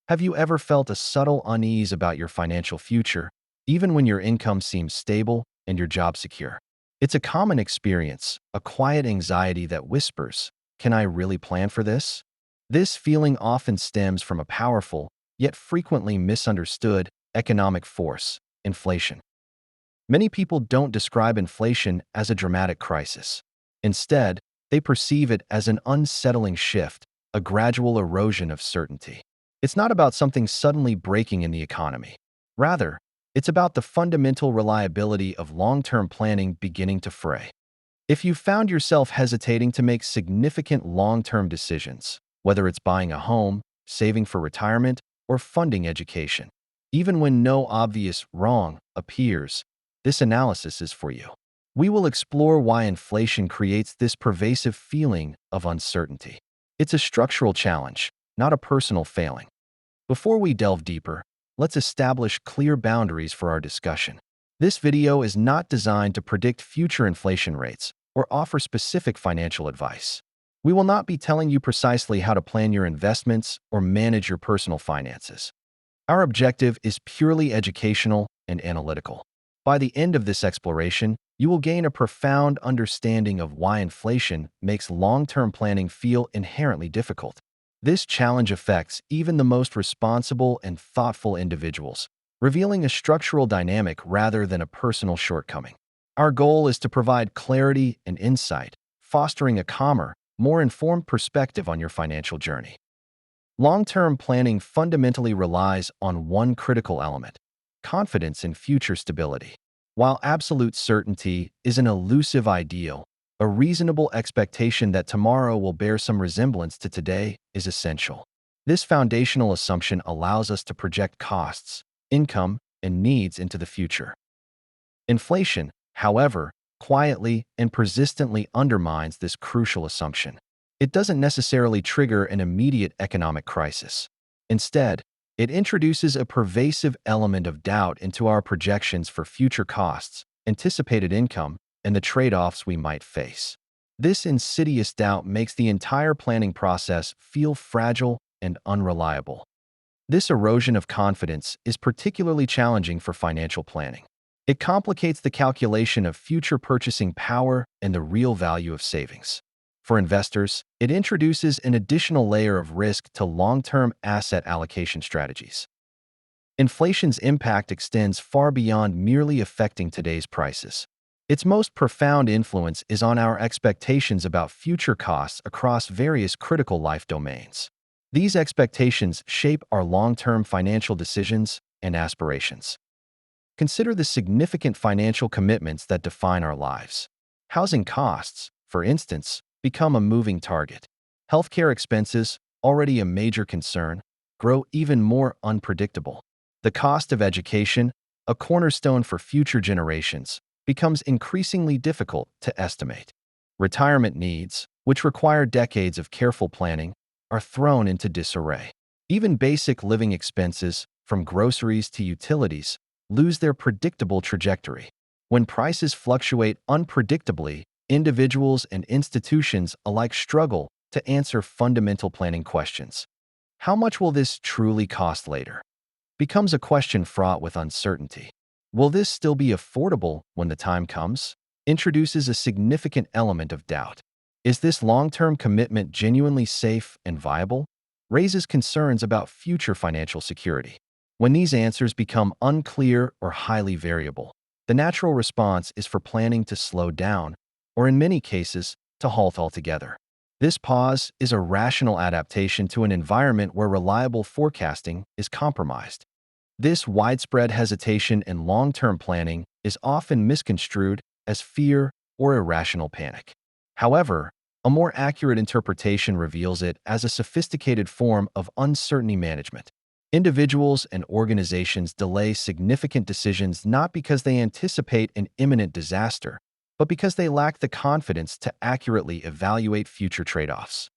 Have you ever felt a subtle unease about your financial future, even when your income seems stable and your job secure? It's a common experience, a quiet anxiety that whispers, "Can I really plan for this?" This feeling often stems from a powerful, yet frequently misunderstood, economic force: inflation. Many people don't describe inflation as a dramatic crisis. Instead, they perceive it as an unsettling shift, a gradual erosion of certainty. It's not about something suddenly breaking in the economy. Rather, it's about the fundamental reliability of long-term planning beginning to fray. If you found yourself hesitating to make significant long-term decisions, whether it's buying a home, saving for retirement, or funding education, even when no obvious wrong appears, this analysis is for you. We will explore why inflation creates this pervasive feeling of uncertainty. It's a structural challenge, not a personal failing. Before we delve deeper, let's establish clear boundaries for our discussion. This video is not designed to predict future inflation rates or offer specific financial advice. We will not be telling you precisely how to plan your investments or manage your personal finances. Our objective is purely educational and analytical. By the end of this exploration, you will gain a profound understanding of why inflation makes long-term planning feel inherently difficult. This challenge affects even the most responsible and thoughtful individuals, revealing a structural dynamic rather than a personal shortcoming. Our goal is to provide clarity and insight, fostering a calmer, more informed perspective on your financial journey. Long-term planning fundamentally relies on one critical element: confidence in future stability. While absolute certainty is an elusive ideal, a reasonable expectation that tomorrow will bear some resemblance to today is essential. This foundational assumption allows us to project costs, income, and needs into the future. Inflation, however, quietly and persistently undermines this crucial assumption. It doesn't necessarily trigger an immediate economic crisis. Instead, it introduces a pervasive element of doubt into our projections for future costs, anticipated income, and the trade-offs we might face. This insidious doubt makes the entire planning process feel fragile and unreliable. This erosion of confidence is particularly challenging for financial planning. It complicates the calculation of future purchasing power and the real value of savings. For investors, it introduces an additional layer of risk to long-term asset allocation strategies. Inflation's impact extends far beyond merely affecting today's prices. Its most profound influence is on our expectations about future costs across various critical life domains. These expectations shape our long-term financial decisions and aspirations. Consider the significant financial commitments that define our lives. Housing costs, for instance, become a moving target. Healthcare expenses, already a major concern, grow even more unpredictable. The cost of education, a cornerstone for future generations, becomes increasingly difficult to estimate. Retirement needs, which require decades of careful planning, are thrown into disarray. Even basic living expenses, from groceries to utilities, lose their predictable trajectory. When prices fluctuate unpredictably, individuals and institutions alike struggle to answer fundamental planning questions. How much will this truly cost later? Becomes a question fraught with uncertainty. Will this still be affordable when the time comes? Introduces a significant element of doubt. Is this long-term commitment genuinely safe and viable? Raises concerns about future financial security. When these answers become unclear or highly variable, the natural response is for planning to slow down, or in many cases, to halt altogether. This pause is a rational adaptation to an environment where reliable forecasting is compromised. This widespread hesitation in long-term planning is often misconstrued as fear or irrational panic. However, a more accurate interpretation reveals it as a sophisticated form of uncertainty management. Individuals and organizations delay significant decisions not because they anticipate an imminent disaster, but because they lack the confidence to accurately evaluate future trade-offs.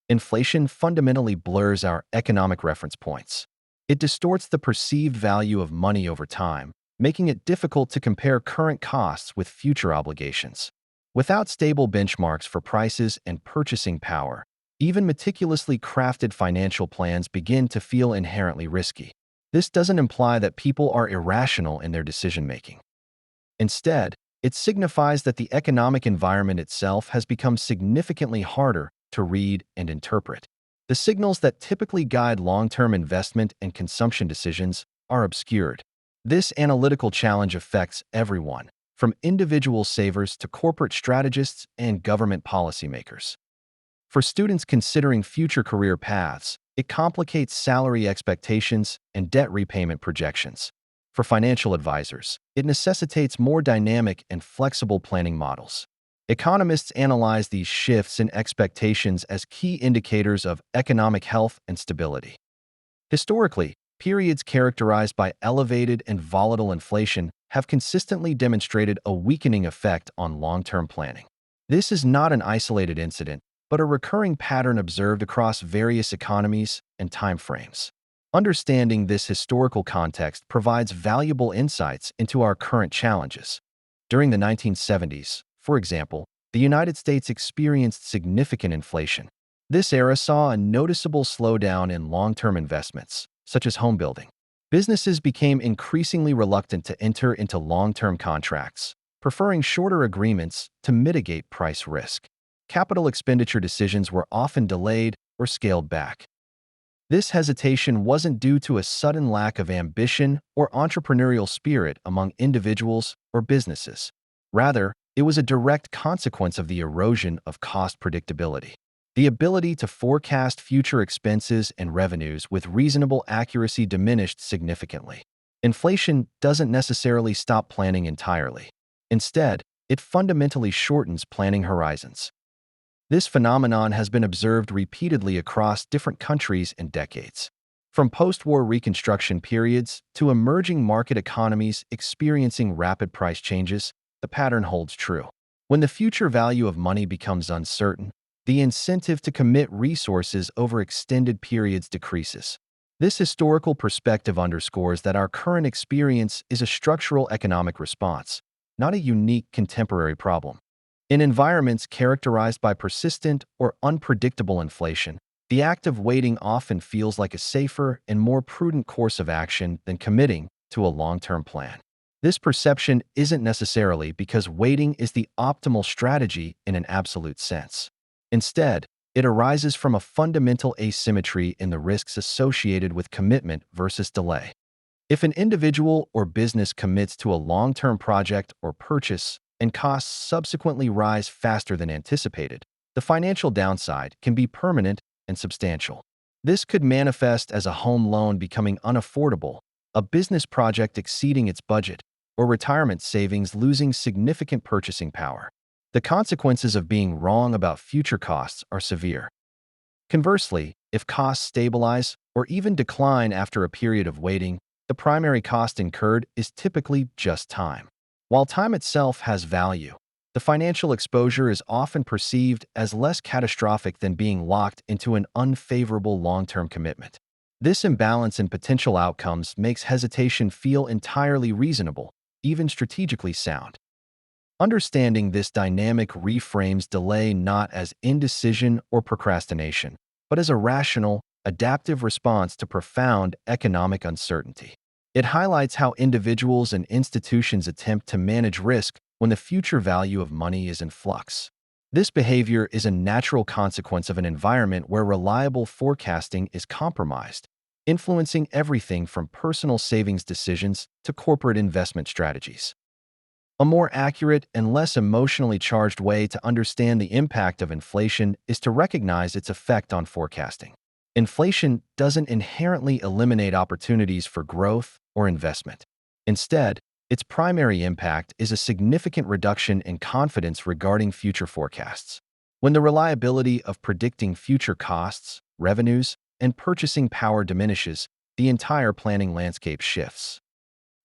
Inflation fundamentally blurs our economic reference points. It distorts the perceived value of money over time, making it difficult to compare current costs with future obligations. Without stable benchmarks for prices and purchasing power, Even meticulously crafted financial plans begin to feel inherently risky. This doesn't imply that people are irrational in their decision-making. Instead, it signifies that the economic environment itself has become significantly harder to read and interpret. The signals that typically guide long-term investment and consumption decisions are obscured. This analytical challenge affects everyone, from individual savers to corporate strategists and government policymakers. For students considering future career paths, it complicates salary expectations and debt repayment projections. For financial advisors, it necessitates more dynamic and flexible planning models. Economists analyze these shifts in expectations as key indicators of economic health and stability. Historically, periods characterized by elevated and volatile inflation have consistently demonstrated a weakening effect on long-term planning. This is not an isolated incident, but a recurring pattern observed across various economies and timeframes. Understanding this historical context provides valuable insights into our current challenges. During the 1970s, for example, the United States experienced significant inflation. This era saw a noticeable slowdown in long-term investments, such as home building. Businesses became increasingly reluctant to enter into long-term contracts, preferring shorter agreements to mitigate price risk. Capital expenditure decisions were often delayed or scaled back. This hesitation wasn't due to a sudden lack of ambition or entrepreneurial spirit among individuals or businesses. Rather, it was a direct consequence of the erosion of cost predictability. The ability to forecast future expenses and revenues with reasonable accuracy diminished significantly. Inflation doesn't necessarily stop planning entirely. Instead, it fundamentally shortens planning horizons. This phenomenon has been observed repeatedly across different countries and decades. From post-war Reconstruction periods to emerging market economies experiencing rapid price changes, the pattern holds true. When the future value of money becomes uncertain, the incentive to commit resources over extended periods decreases. This historical perspective underscores that our current experience is a structural economic response, not a unique contemporary problem. In environments characterized by persistent or unpredictable inflation, the act of waiting often feels like a safer and more prudent course of action than committing to a long-term plan. This perception isn't necessarily because waiting is the optimal strategy in an absolute sense. Instead, it arises from a fundamental asymmetry in the risks associated with commitment versus delay. If an individual or business commits to a long-term project or purchase, and costs subsequently rise faster than anticipated, the financial downside can be permanent and substantial. This could manifest as a home loan becoming unaffordable, a business project exceeding its budget, or retirement savings losing significant purchasing power. The consequences of being wrong about future costs are severe. Conversely, if costs stabilize or even decline after a period of waiting, the primary cost incurred is typically just time. While time itself has value, the financial exposure is often perceived as less catastrophic than being locked into an unfavorable long-term commitment. This imbalance in potential outcomes makes hesitation feel entirely reasonable, even strategically sound. Understanding this dynamic reframes delay not as indecision or procrastination, but as a rational, adaptive response to profound economic uncertainty. It highlights how individuals and institutions attempt to manage risk when the future value of money is in flux. This behavior is a natural consequence of an environment where reliable forecasting is compromised, influencing everything from personal savings decisions to corporate investment strategies. A more accurate and less emotionally charged way to understand the impact of inflation is to recognize its effect on forecasting. Inflation doesn't inherently eliminate opportunities for growth or investment. Instead, its primary impact is a significant reduction in confidence regarding future forecasts. When the reliability of predicting future costs, revenues, and purchasing power diminishes, the entire planning landscape shifts.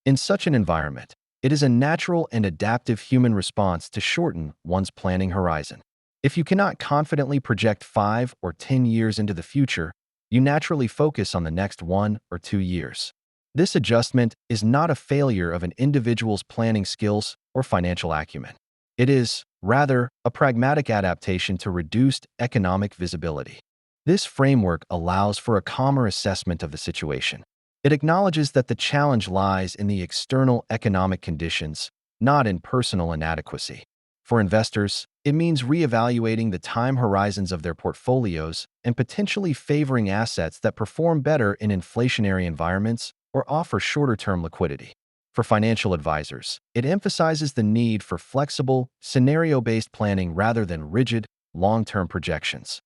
In such an environment, it is a natural and adaptive human response to shorten one's planning horizon. If you cannot confidently project 5 or 10 years into the future, you naturally focus on the next 1 or 2 years. This adjustment is not a failure of an individual's planning skills or financial acumen. It is, rather, a pragmatic adaptation to reduced economic visibility. This framework allows for a calmer assessment of the situation. It acknowledges that the challenge lies in the external economic conditions, not in personal inadequacy. For investors, it means reevaluating the time horizons of their portfolios and potentially favoring assets that perform better in inflationary environments or offer shorter-term liquidity. For financial advisors, it emphasizes the need for flexible, scenario-based planning rather than rigid, long-term projections.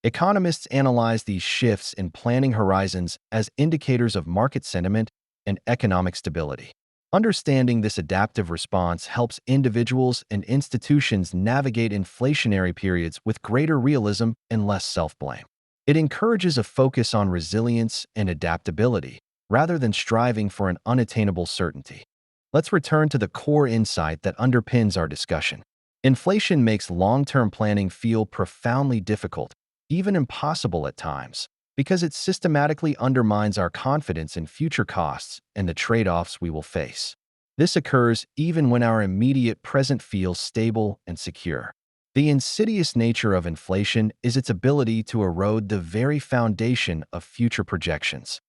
Economists analyze these shifts in planning horizons as indicators of market sentiment and economic stability. Understanding this adaptive response helps individuals and institutions navigate inflationary periods with greater realism and less self-blame. It encourages a focus on resilience and adaptability, rather than striving for an unattainable certainty. Let's return to the core insight that underpins our discussion. Inflation makes long-term planning feel profoundly difficult, even impossible at times, because it systematically undermines our confidence in future costs and the trade-offs we will face. This occurs even when our immediate present feels stable and secure. The insidious nature of inflation is its ability to erode the very foundation of future projections.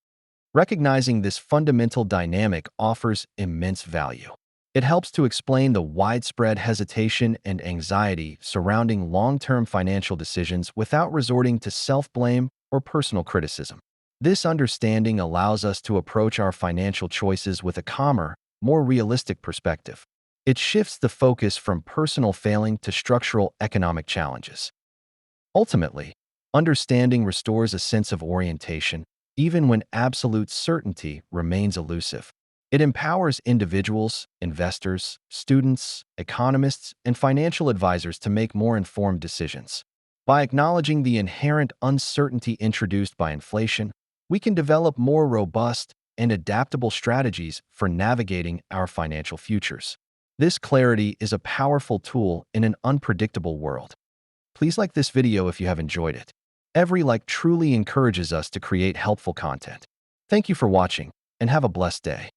Recognizing this fundamental dynamic offers immense value. It helps to explain the widespread hesitation and anxiety surrounding long-term financial decisions without resorting to self-blame or personal criticism. This understanding allows us to approach our financial choices with a calmer, more realistic perspective. It shifts the focus from personal failing to structural economic challenges. Ultimately, understanding restores a sense of orientation, even when absolute certainty remains elusive. It empowers individuals, investors, students, economists, and financial advisors to make more informed decisions. By acknowledging the inherent uncertainty introduced by inflation, we can develop more robust and adaptable strategies for navigating our financial futures. This clarity is a powerful tool in an unpredictable world. Please like this video if you have enjoyed it. Every like truly encourages us to create helpful content. Thank you for watching, and have a blessed day.